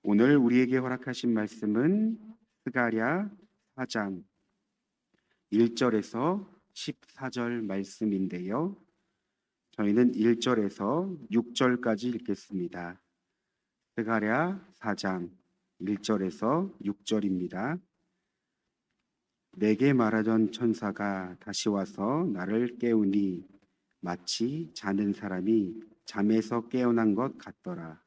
오늘 우리에게 허락하신 말씀은 스가랴 4장 1절에서 14절 말씀인데요. 저희는 1절에서 6절까지 읽겠습니다. 스가랴 4장 1절에서 6절입니다. 내게 말하던 천사가 다시 와서 나를 깨우니 마치 자는 사람이 잠에서 깨어난 것 같더라.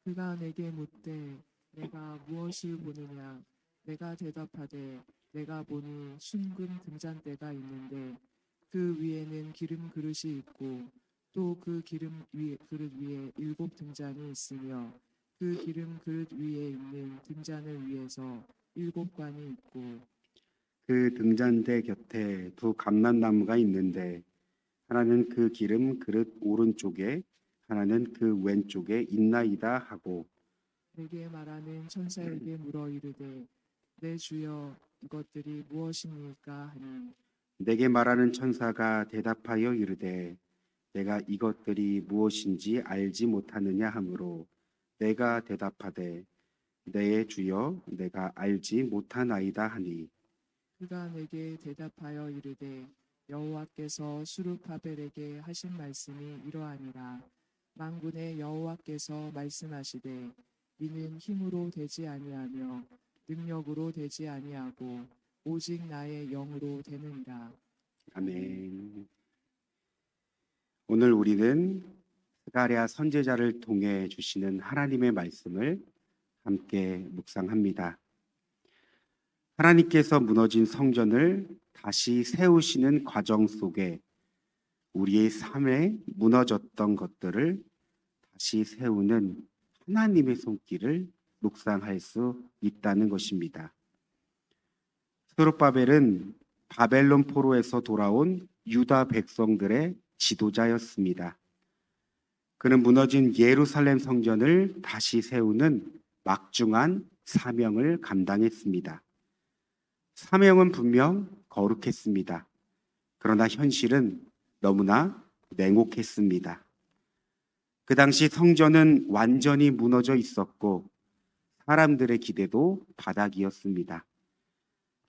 그가 내게 묻되 내가 무엇을 보느냐. 내가 대답하되 내가 보니 순금 등잔대가 있는데 그 위에는 기름 그릇이 있고 또 그 그릇 위에 7 등잔이 있으며 그 기름 그릇 위에 있는 등잔을 위에서 7 관이 있고 그 등잔대 곁에 두 감람나무가 있는데 하나는 그 기름 그릇 오른쪽에 하나는 그 왼쪽에 있나이다 하고 내게 말하는 천사에게 물어 이르되 내 주여 이것들이 무엇입니까 하니 내게 말하는 천사가 대답하여 이르되 내가 이것들이 무엇인지 알지 못하느냐 하므로 내가 대답하되 내 주여 내가 알지 못하나이다 하니 그가 내게 대답하여 이르되 여호와께서 수르바벨에게 하신 말씀이 이러하니라. 만군의 여호와께서 말씀하시되 이는 힘으로 되지 아니하며 능력으로 되지 아니하고 오직 나의 영으로 되느니라. 아멘. 오늘 우리는 스가랴 선지자를 통해 주시는 하나님의 말씀을 함께 묵상합니다. 하나님께서 무너진 성전을 다시 세우시는 과정 속에 우리의 삶에 무너졌던 것들을 다시 세우는 하나님의 손길을 묵상할 수 있다는 것입니다. 스룹바벨은 바벨론 포로에서 돌아온 유다 백성들의 지도자였습니다. 그는 무너진 예루살렘 성전을 다시 세우는 막중한 사명을 감당했습니다. 사명은 분명 거룩했습니다. 그러나 현실은 너무나 냉혹했습니다. 그 당시 성전은 완전히 무너져 있었고 사람들의 기대도 바닥이었습니다.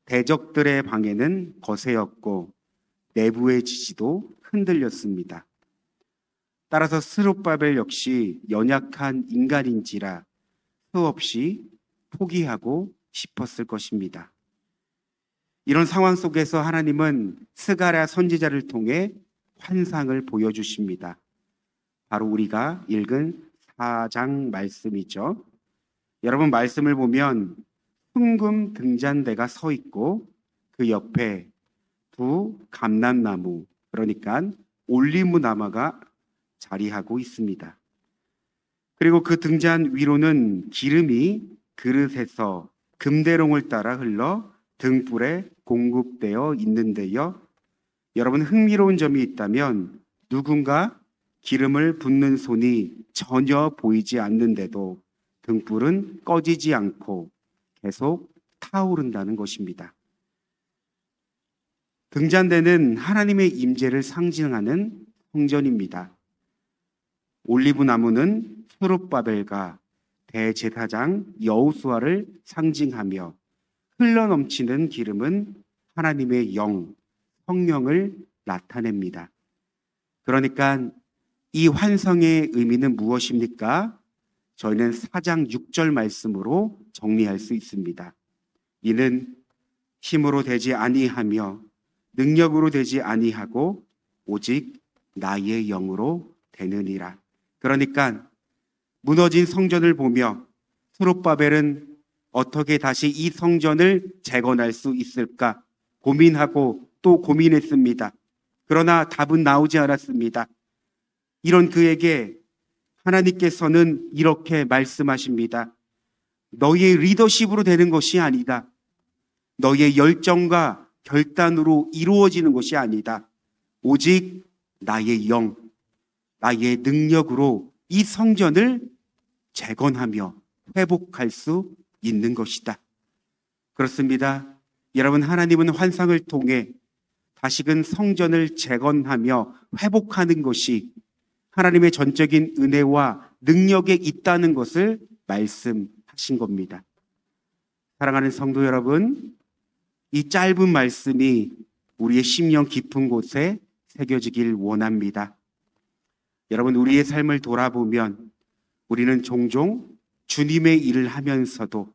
대적들의 방해는 거세였고 내부의 지지도 흔들렸습니다. 따라서 스룹바벨 역시 연약한 인간인지라 수없이 포기하고 싶었을 것입니다. 이런 상황 속에서 하나님은 스가랴 선지자를 통해 환상을 보여주십니다. 바로 우리가 읽은 4장 말씀이죠. 여러분 말씀을 보면 순금 등잔대가 서 있고 그 옆에 두 감람나무, 그러니까 올리브 나무가 자리하고 있습니다. 그리고 그 등잔 위로는 기름이 그릇에서 금대롱을 따라 흘러 등불에 공급되어 있는데요. 여러분 흥미로운 점이 있다면 누군가 기름을 붓는 손이 전혀 보이지 않는데도 등불은 꺼지지 않고 계속 타오른다는 것입니다. 등잔대는 하나님의 임재를 상징하는 성전입니다. 올리브 나무는 스룹바벨과 대제사장 여호수아를 상징하며 흘러넘치는 기름은 하나님의 영, 성령을 나타냅니다. 그러니까 이 환상의 의미는 무엇입니까? 저희는 4장 6절 말씀으로 정리할 수 있습니다. 이는 힘으로 되지 아니하며 능력으로 되지 아니하고 오직 나의 영으로 되느니라. 그러니까 무너진 성전을 보며 스룹바벨은 어떻게 다시 이 성전을 재건할 수 있을까 고민하고 또 고민했습니다. 그러나 답은 나오지 않았습니다. 이런 그에게 하나님께서는 이렇게 말씀하십니다. 너희의 리더십으로 되는 것이 아니다. 너희의 열정과 결단으로 이루어지는 것이 아니다. 오직 나의 영, 나의 능력으로 이 성전을 재건하며 회복할 수 있는 것이다. 그렇습니다. 여러분, 하나님은 환상을 통해 다시금 성전을 재건하며 회복하는 것이 하나님의 전적인 은혜와 능력에 있다는 것을 말씀하십니다. 하신 겁니다. 사랑하는 성도 여러분, 이 짧은 말씀이 우리의 심령 깊은 곳에 새겨지길 원합니다. 여러분, 우리의 삶을 돌아보면 우리는 종종 주님의 일을 하면서도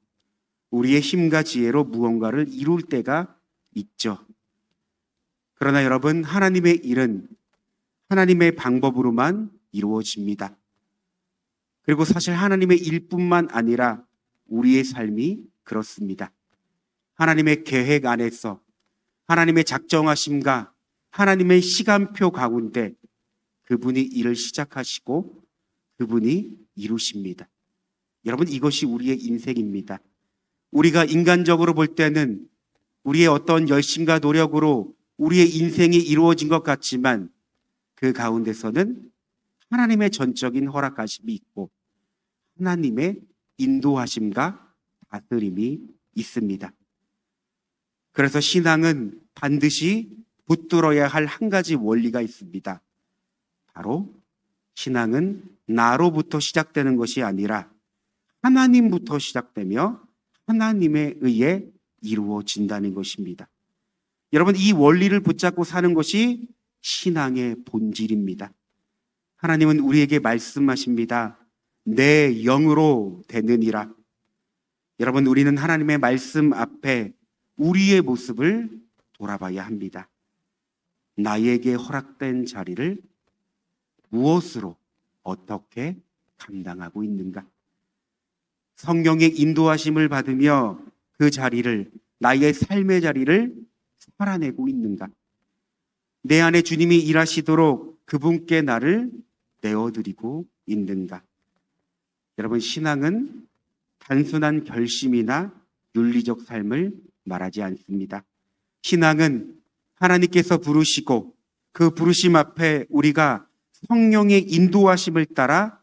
우리의 힘과 지혜로 무언가를 이룰 때가 있죠. 그러나 여러분, 하나님의 일은 하나님의 방법으로만 이루어집니다. 그리고 사실 하나님의 일뿐만 아니라 우리의 삶이 그렇습니다. 하나님의 계획 안에서 하나님의 작정하심과 하나님의 시간표 가운데 그분이 일을 시작하시고 그분이 이루십니다. 여러분, 이것이 우리의 인생입니다. 우리가 인간적으로 볼 때는 우리의 어떤 열심과 노력으로 우리의 인생이 이루어진 것 같지만 그 가운데서는 하나님의 전적인 허락하심이 있고 하나님의 인도하심과 다스림이 있습니다. 그래서 신앙은 반드시 붙들어야 할 한 가지 원리가 있습니다. 바로 신앙은 나로부터 시작되는 것이 아니라 하나님부터 시작되며 하나님에 의해 이루어진다는 것입니다. 여러분, 이 원리를 붙잡고 사는 것이 신앙의 본질입니다. 하나님은 우리에게 말씀하십니다. 내 영으로 되느니라. 여러분, 우리는 하나님의 말씀 앞에 우리의 모습을 돌아봐야 합니다. 나에게 허락된 자리를 무엇으로 어떻게 감당하고 있는가? 성령의 인도하심을 받으며 그 자리를, 나의 삶의 자리를 살아내고 있는가? 내 안에 주님이 일하시도록 그분께 나를 내어드리고 있는가? 여러분, 신앙은 단순한 결심이나 윤리적 삶을 말하지 않습니다. 신앙은 하나님께서 부르시고 그 부르심 앞에 우리가 성령의 인도하심을 따라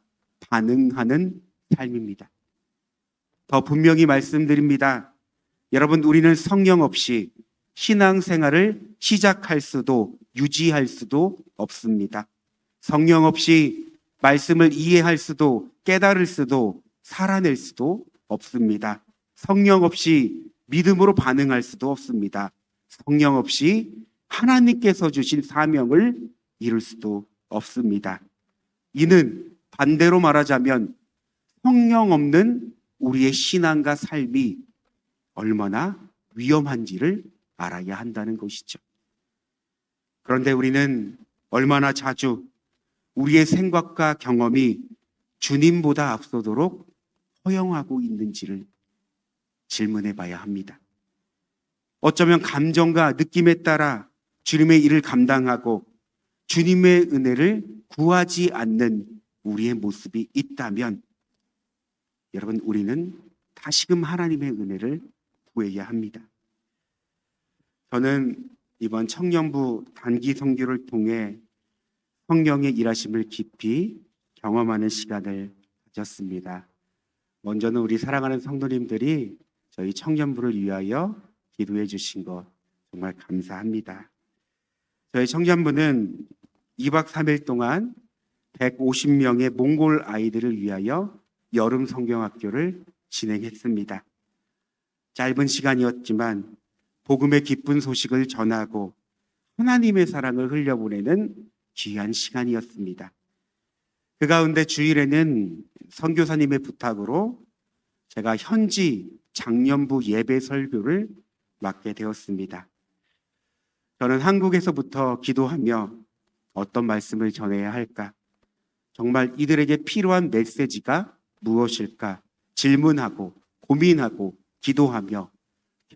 반응하는 삶입니다. 더 분명히 말씀드립니다. 여러분, 우리는 성령 없이 신앙생활을 시작할 수도 유지할 수도 없습니다. 성령 없이 말씀을 이해할 수도 깨달을 수도 살아낼 수도 없습니다. 성령 없이 믿음으로 반응할 수도 없습니다. 성령 없이 하나님께서 주신 사명을 이룰 수도 없습니다. 이는 반대로 말하자면 성령 없는 우리의 신앙과 삶이 얼마나 위험한지를 알아야 한다는 것이죠. 그런데 우리는 얼마나 자주 우리의 생각과 경험이 주님보다 앞서도록 허용하고 있는지를 질문해 봐야 합니다. 어쩌면 감정과 느낌에 따라 주님의 일을 감당하고 주님의 은혜를 구하지 않는 우리의 모습이 있다면 여러분, 우리는 다시금 하나님의 은혜를 구해야 합니다. 저는 이번 청년부 단기 선교를 통해 성령의 일하심을 깊이 경험하는 시간을 가졌습니다. 먼저는 우리 사랑하는 성도님들이 저희 청년부를 위하여 기도해 주신 것 정말 감사합니다. 저희 청년부는 2박 3일 동안 150명의 몽골 아이들을 위하여 여름 성경학교를 진행했습니다. 짧은 시간이었지만 복음의 기쁜 소식을 전하고 하나님의 사랑을 흘려보내는 귀한 시간이었습니다. 그 가운데 주일에는 선교사님의 부탁으로 제가 현지 장년부 예배 설교를 맡게 되었습니다. 저는 한국에서부터 기도하며 어떤 말씀을 전해야 할까? 정말 이들에게 필요한 메시지가 무엇일까? 질문하고 고민하고 기도하며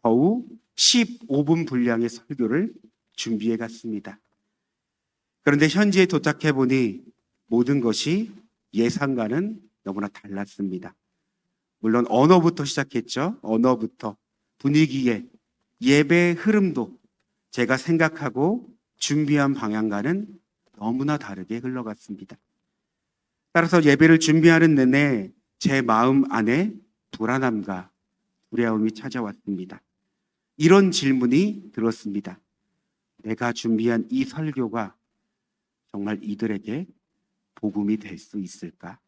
겨우 15분 분량의 설교를 준비해 갔습니다. 그런데 현지에 도착해 보니 모든 것이 예상과는 너무나 달랐습니다. 물론 언어부터 시작했죠. 언어부터 분위기에 예배의 흐름도 제가 생각하고 준비한 방향과는 너무나 다르게 흘러갔습니다. 따라서 예배를 준비하는 내내 제 마음 안에 불안함과 두려움이 찾아왔습니다. 이런 질문이 들었습니다. 내가 준비한 이 설교가 정말 이들에게 복음이 될 수 있을까?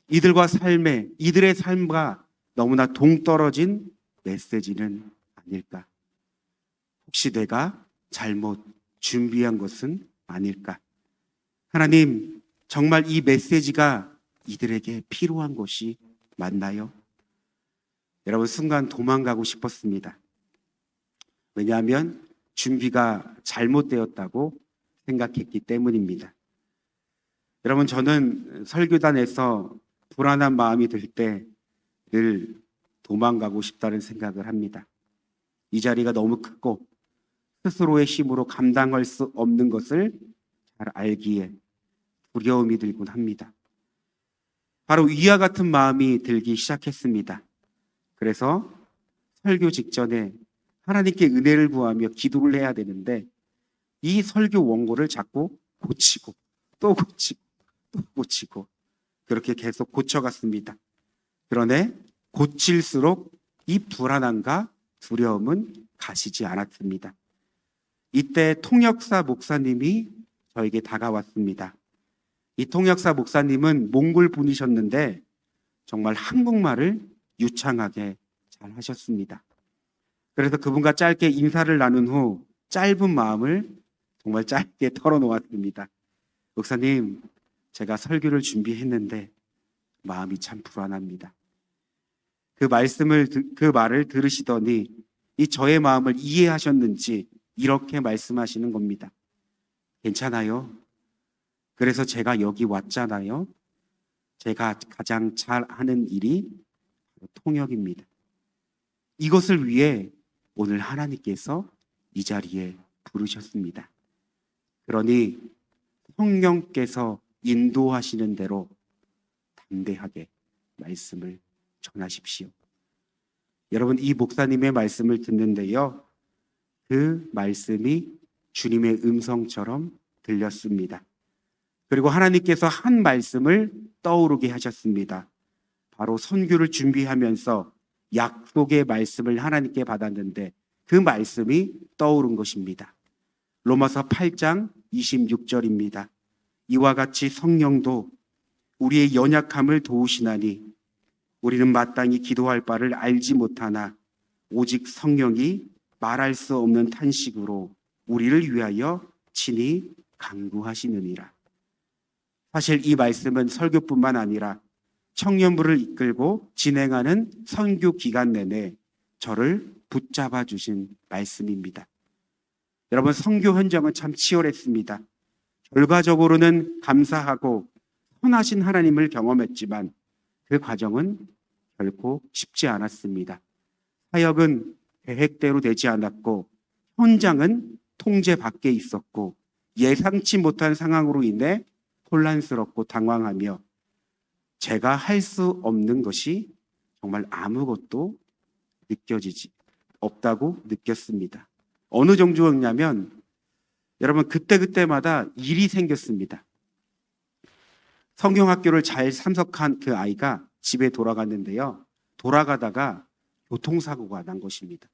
이들의 삶과 너무나 동떨어진 메시지는 아닐까? 혹시 내가 잘못 준비한 것은 아닐까? 하나님, 정말 이 메시지가 이들에게 필요한 것이 맞나요? 여러분, 순간 도망가고 싶었습니다. 왜냐하면 준비가 잘못되었다고 생각했기 때문입니다. 여러분, 저는 설교단에서 불안한 마음이 들 때 늘 도망가고 싶다는 생각을 합니다. 이 자리가 너무 크고 스스로의 힘으로 감당할 수 없는 것을 잘 알기에 두려움이 들곤 합니다. 바로 이와 같은 마음이 들기 시작했습니다. 그래서 설교 직전에 하나님께 은혜를 구하며 기도를 해야 되는데 이 설교 원고를 자꾸 고치고 또 고치고 또 고치고 그렇게 계속 고쳐갔습니다. 그러나 고칠수록 이 불안함과 두려움은 가시지 않았습니다. 이때 통역사 목사님이 저에게 다가왔습니다. 이 통역사 목사님은 몽골 분이셨는데 정말 한국말을 유창하게 잘 하셨습니다. 그래서 그분과 짧게 인사를 나눈 후 짧은 마음을 정말 짧게 털어놓았습니다. 목사님, 제가 설교를 준비했는데 마음이 참 불안합니다. 그 말을 들으시더니 이 저의 마음을 이해하셨는지 이렇게 말씀하시는 겁니다. 괜찮아요. 그래서 제가 여기 왔잖아요. 제가 가장 잘하는 일이 통역입니다. 이것을 위해 오늘 하나님께서 이 자리에 부르셨습니다. 그러니 성령께서 인도하시는 대로 담대하게 말씀을 전하십시오. 여러분, 이 목사님의 말씀을 듣는데요, 그 말씀이 주님의 음성처럼 들렸습니다. 그리고 하나님께서 한 말씀을 떠오르게 하셨습니다. 바로 선교를 준비하면서 약속의 말씀을 하나님께 받았는데 그 말씀이 떠오른 것입니다. 로마서 8장 26절입니다. 이와 같이 성령도 우리의 연약함을 도우시나니 우리는 마땅히 기도할 바를 알지 못하나 오직 성령이 말할 수 없는 탄식으로 우리를 위하여 친히 간구하시느니라. 사실 이 말씀은 설교뿐만 아니라 청년부를 이끌고 진행하는 선교 기간 내내 저를 붙잡아 주신 말씀입니다. 여러분, 선교 현장은 참 치열했습니다. 결과적으로는 감사하고 선하신 하나님을 경험했지만 그 과정은 결코 쉽지 않았습니다. 사역은 계획대로 되지 않았고 현장은 통제 밖에 있었고 예상치 못한 상황으로 인해 혼란스럽고 당황하며 제가 할 수 없는 것이 정말 아무것도 느껴지지 없다고 느꼈습니다. 어느 정도였냐면 여러분, 그때마다 일이 생겼습니다. 성경학교를 잘 참석한 그 아이가 집에 돌아갔는데요, 돌아가다가 교통사고가 난 것입니다.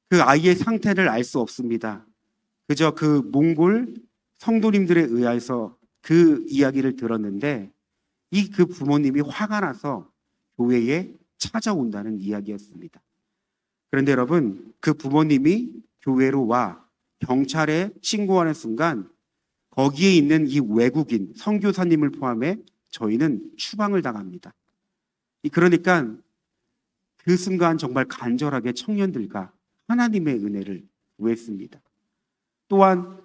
그 아이의 상태를 알 수 없습니다. 그저 그 몽골 성도님들에 의해서 그 이야기를 들었는데 그 부모님이 화가 나서 교회에 찾아온다는 이야기였습니다. 그런데 여러분, 그 부모님이 교회로 와 경찰에 신고하는 순간 거기에 있는 이 외국인 선교사님을 포함해 저희는 추방을 당합니다. 그러니까 그 순간 정말 간절하게 청년들과 하나님의 은혜를 구했습니다. 또한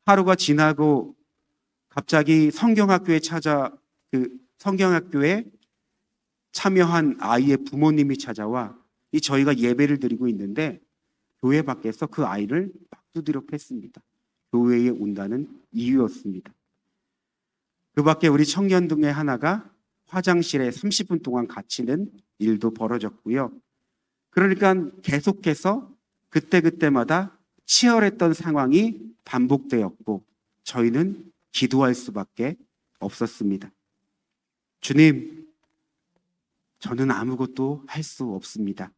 하루가 지나고 갑자기 성경학교에 성경학교에 참여한 아이의 부모님이 찾아와 저희가 예배를 드리고 있는데 교회 밖에서 그 아이를 막 두드려 팼습니다. 교회에 온다는 이유였습니다. 그 밖에 우리 청년 중에 하나가 화장실에 30분 동안 갇히는 일도 벌어졌고요. 그러니까 계속해서 그때마다 치열했던 상황이 반복되었고 저희는 기도할 수밖에 없었습니다. 주님, 저는 아무것도 할 수 없습니다.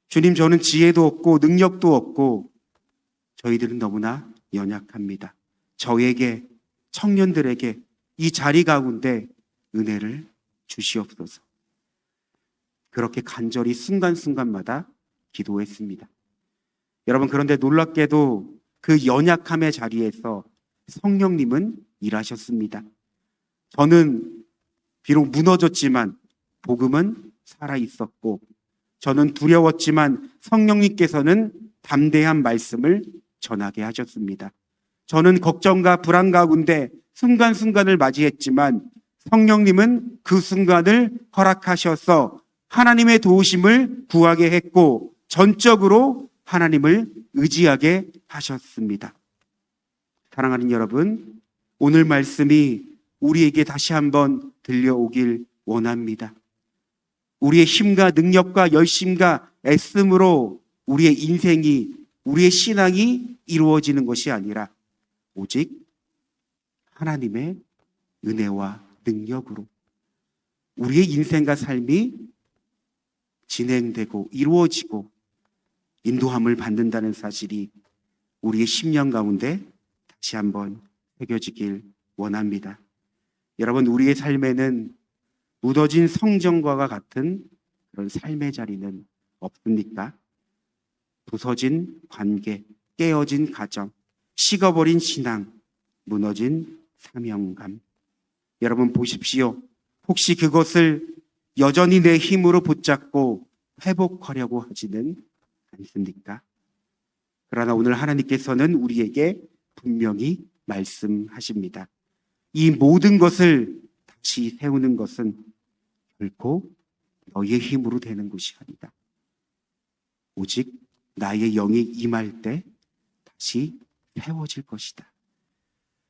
주님, 저는 지혜도 없고 능력도 없고 저희들은 너무나 연약합니다. 저에게, 청년들에게 이 자리 가운데 은혜를 주시옵소서. 그렇게 간절히 순간순간마다 기도했습니다. 여러분, 그런데 놀랍게도 그 연약함의 자리에서 성령님은 일하셨습니다. 저는 비록 무너졌지만 복음은 살아있었고, 저는 두려웠지만 성령님께서는 담대한 말씀을 전하게 하셨습니다. 저는 걱정과 불안 가운데 순간순간을 맞이했지만 성령님은 그 순간을 허락하셔서 하나님의 도우심을 구하게 했고, 전적으로 하나님을 의지하게 하셨습니다. 사랑하는 여러분, 오늘 말씀이 우리에게 다시 한번 들려오길 원합니다. 우리의 힘과 능력과 열심과 애씀으로 우리의 인생이, 우리의 신앙이 이루어지는 것이 아니라 오직 하나님의 은혜와 능력으로 우리의 인생과 삶이 진행되고 이루어지고 인도함을 받는다는 사실이 우리의 심령 가운데 다시 한번 새겨지길 원합니다. 여러분, 우리의 삶에는 무너진 성전과 같은 그런 삶의 자리는 없습니까? 부서진 관계, 깨어진 가정, 식어버린 신앙, 무너진 사명감. 여러분 보십시오. 혹시 그것을 여전히 내 힘으로 붙잡고 회복하려고 하지는 않습니까? 그러나 오늘 하나님께서는 우리에게 분명히 말씀하십니다. 이 모든 것을 다시 세우는 것은 결코 너의 힘으로 되는 것이 아니다. 오직 나의 영이 임할 때 다시 세워질 것이다.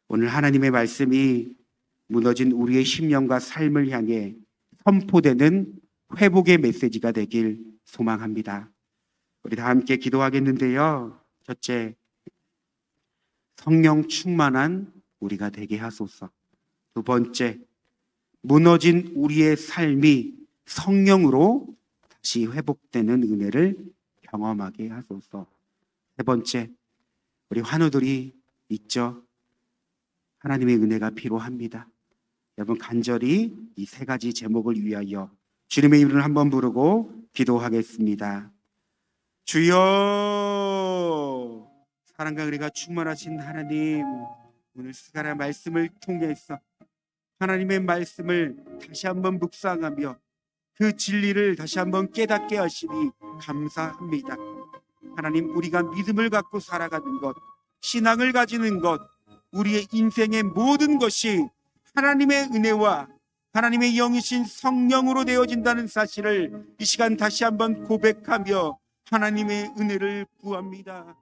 오늘 하나님의 말씀이 무너진 우리의 심령과 삶을 향해 선포되는 회복의 메시지가 되길 소망합니다. 우리 다 함께 기도하겠는데요. 첫째, 성령 충만한 우리가 되게 하소서. 두 번째, 무너진 우리의 삶이 성령으로 다시 회복되는 은혜를 경험하게 하소서. 세 번째, 우리 환우들이 있죠. 하나님의 은혜가 필요합니다. 여러분, 간절히 이 세 가지 제목을 위하여 주님의 이름을 한번 부르고 기도하겠습니다. 주여, 사랑과 은혜가 충만하신 하나님, 오늘 스가랴 말씀을 통해서 하나님의 말씀을 다시 한번 묵상하며 그 진리를 다시 한번 깨닫게 하시니 감사합니다. 하나님, 우리가 믿음을 갖고 살아가는 것, 신앙을 가지는 것, 우리의 인생의 모든 것이 하나님의 은혜와 하나님의 영이신 성령으로 되어진다는 사실을 이 시간 다시 한번 고백하며 하나님의 은혜를 구합니다.